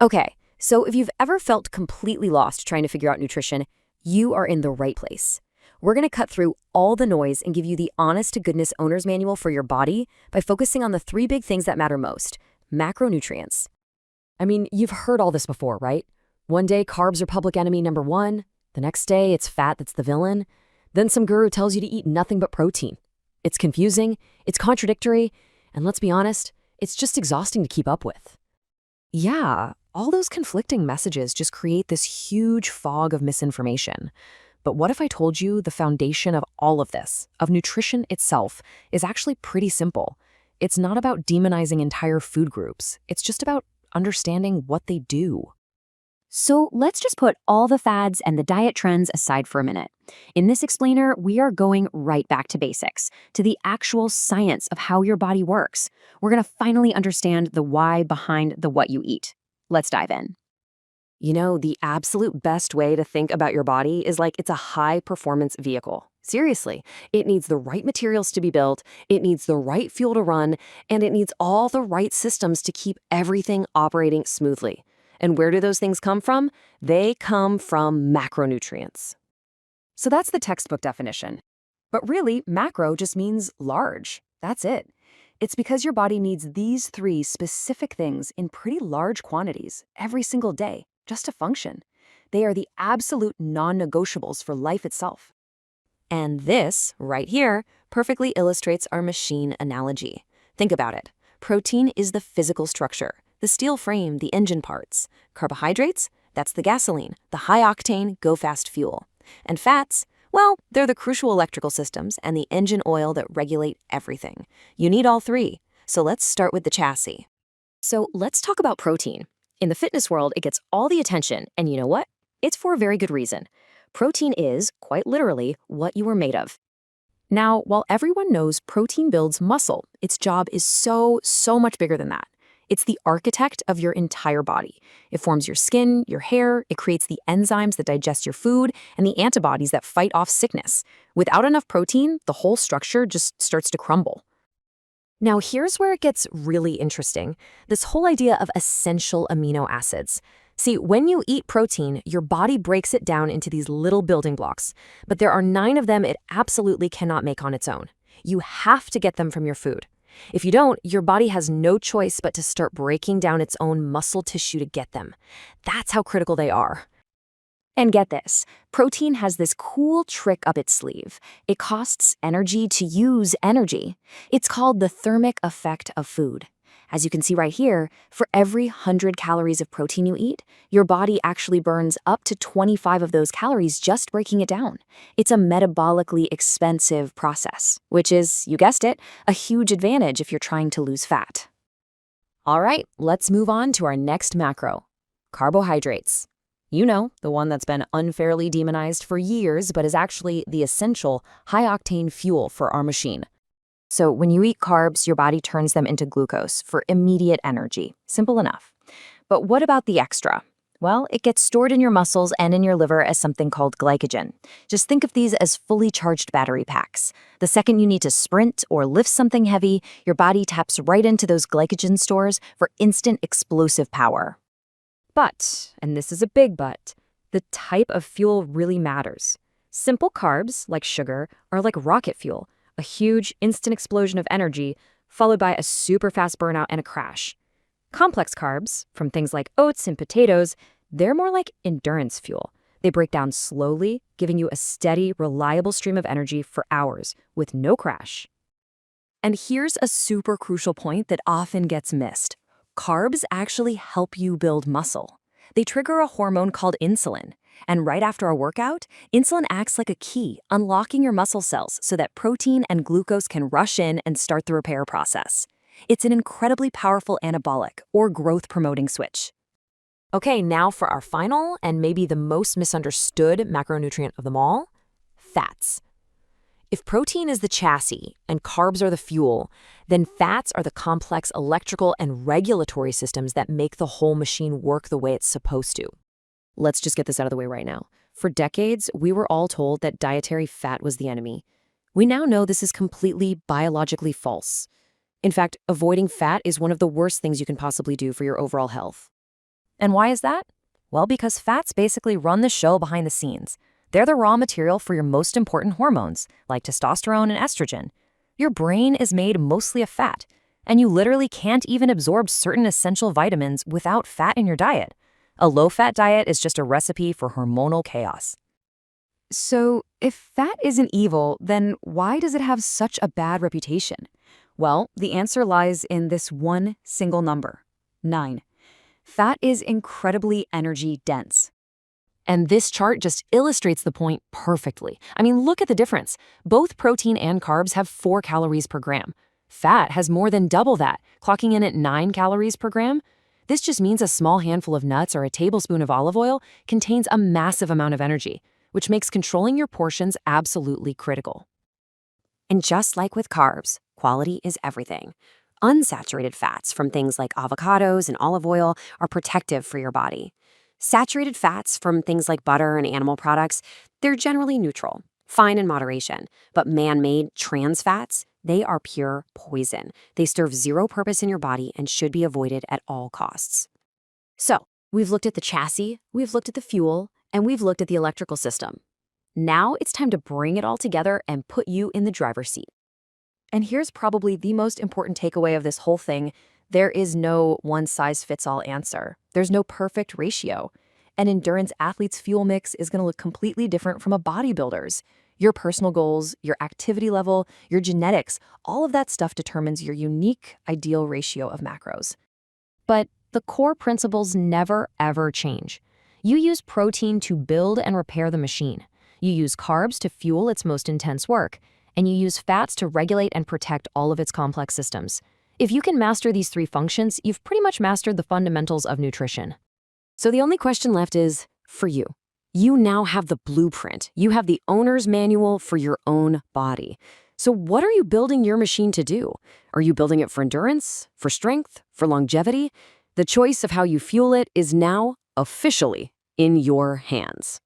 Okay, so if you've ever felt completely lost trying to figure out nutrition, you are in the right place. We're going to cut through all the noise and give you the honest-to-goodness owner's manual for your body by focusing on the three big things that matter most: macronutrients. I mean, you've heard all this before, right? One day, carbs are public enemy number one. The next day, it's fat that's the villain. Then some guru tells you to eat nothing but protein. It's confusing, it's contradictory, and let's be honest, it's just exhausting to keep up with. Yeah, all those conflicting messages just create this huge fog of misinformation. But what if I told you the foundation of all of this, of nutrition itself, is actually pretty simple? It's not about demonizing entire food groups. It's just about understanding what they do. So let's just put all the fads and the diet trends aside for a minute. In this explainer, we are going right back to basics, to the actual science of how your body works. We're going to finally understand the why behind the what you eat. Let's dive in. You know, the absolute best way to think about your body is like it's a high-performance vehicle. Seriously, it needs the right materials to be built, it needs the right fuel to run, and it needs all the right systems to keep everything operating smoothly. And where do those things come from? They come from macronutrients. So that's the textbook definition. But really, macro just means large. That's it. It's because your body needs these three specific things in pretty large quantities every single day just to function. They are the absolute non-negotiables for life itself. And this, right here, perfectly illustrates our machine analogy. Think about it. Protein is the physical structure, the steel frame, the engine parts. Carbohydrates, that's the gasoline, the high-octane, go-fast fuel. And fats, well, they're the crucial electrical systems and the engine oil that regulate everything. You need all three. So let's start with the chassis. So let's talk about protein. In the fitness world, it gets all the attention, and you know what? It's for a very good reason. Protein is, quite literally, what you are made of. Now, while everyone knows protein builds muscle, its job is so much bigger than that. It's the architect of your entire body. It forms your skin, your hair, it creates the enzymes that digest your food, and the antibodies that fight off sickness. Without enough protein, the whole structure just starts to crumble. Now, here's where it gets really interesting. This whole idea of essential amino acids. See, when you eat protein, your body breaks it down into these little building blocks, but there are 9 of them it absolutely cannot make on its own. You have to get them from your food. If you don't, your body has no choice but to start breaking down its own muscle tissue to get them. That's how critical they are. And get this, protein has this cool trick up its sleeve. It costs energy to use energy. It's called the thermic effect of food. As you can see right here, for every 100 calories of protein you eat, your body actually burns up to 25 of those calories just breaking it down. It's a metabolically expensive process, which is, you guessed it, a huge advantage if you're trying to lose fat. All right, let's move on to our next macro: carbohydrates. You know, the one that's been unfairly demonized for years, but is actually the essential high-octane fuel for our machine. So when you eat carbs, your body turns them into glucose for immediate energy. Simple enough. But what about the extra? Well, it gets stored in your muscles and in your liver as something called glycogen. Just think of these as fully charged battery packs. The second you need to sprint or lift something heavy, your body taps right into those glycogen stores for instant explosive power. But, and this is a big but, the type of fuel really matters. Simple carbs, like sugar, are like rocket fuel, a huge instant explosion of energy, followed by a super fast burnout and a crash. Complex carbs, from things like oats and potatoes, they're more like endurance fuel. They break down slowly, giving you a steady, reliable stream of energy for hours, with no crash. And here's a super crucial point that often gets missed. Carbs actually help you build muscle. They trigger a hormone called insulin. And right after a workout, insulin acts like a key, unlocking your muscle cells so that protein and glucose can rush in and start the repair process. It's an incredibly powerful anabolic, or growth-promoting switch. Okay, now for our final and maybe the most misunderstood macronutrient of them all: fats. If protein is the chassis and carbs are the fuel, then fats are the complex electrical and regulatory systems that make the whole machine work the way it's supposed to. Let's just get this out of the way right now. For decades, we were all told that dietary fat was the enemy. We now know this is completely biologically false. In fact, avoiding fat is one of the worst things you can possibly do for your overall health. And why is that? Well, because fats basically run the show behind the scenes. They're the raw material for your most important hormones, like testosterone and estrogen. Your brain is made mostly of fat, and you literally can't even absorb certain essential vitamins without fat in your diet. A low-fat diet is just a recipe for hormonal chaos. So, if fat isn't evil, then why does it have such a bad reputation? Well, the answer lies in this one single number, 9. Fat is incredibly energy dense. And this chart just illustrates the point perfectly. I mean, look at the difference. Both protein and carbs have 4 calories per gram. Fat has more than double that, clocking in at 9 calories per gram. This just means a small handful of nuts or a tablespoon of olive oil contains a massive amount of energy, which makes controlling your portions absolutely critical. And just like with carbs, quality is everything. Unsaturated fats from things like avocados and olive oil are protective for your body. Saturated fats from things like butter and animal products, they're generally neutral, fine in moderation. But man-made trans fats, they are pure poison. They serve zero purpose in your body and should be avoided at all costs. So, we've looked at the chassis, we've looked at the fuel, and we've looked at the electrical system. Now it's time to bring it all together and put you in the driver's seat. And here's probably the most important takeaway of this whole thing. There is no one-size-fits-all answer. There's no perfect ratio. An endurance athlete's fuel mix is going to look completely different from a bodybuilder's. Your personal goals, your activity level, your genetics, all of that stuff determines your unique ideal ratio of macros. But the core principles never, ever change. You use protein to build and repair the machine. You use carbs to fuel its most intense work. And you use fats to regulate and protect all of its complex systems. If you can master these 3 functions, you've pretty much mastered the fundamentals of nutrition. So the only question left is, for you. You now have the blueprint. You have the owner's manual for your own body. So what are you building your machine to do? Are you building it for endurance, for strength, for longevity? The choice of how you fuel it is now officially in your hands.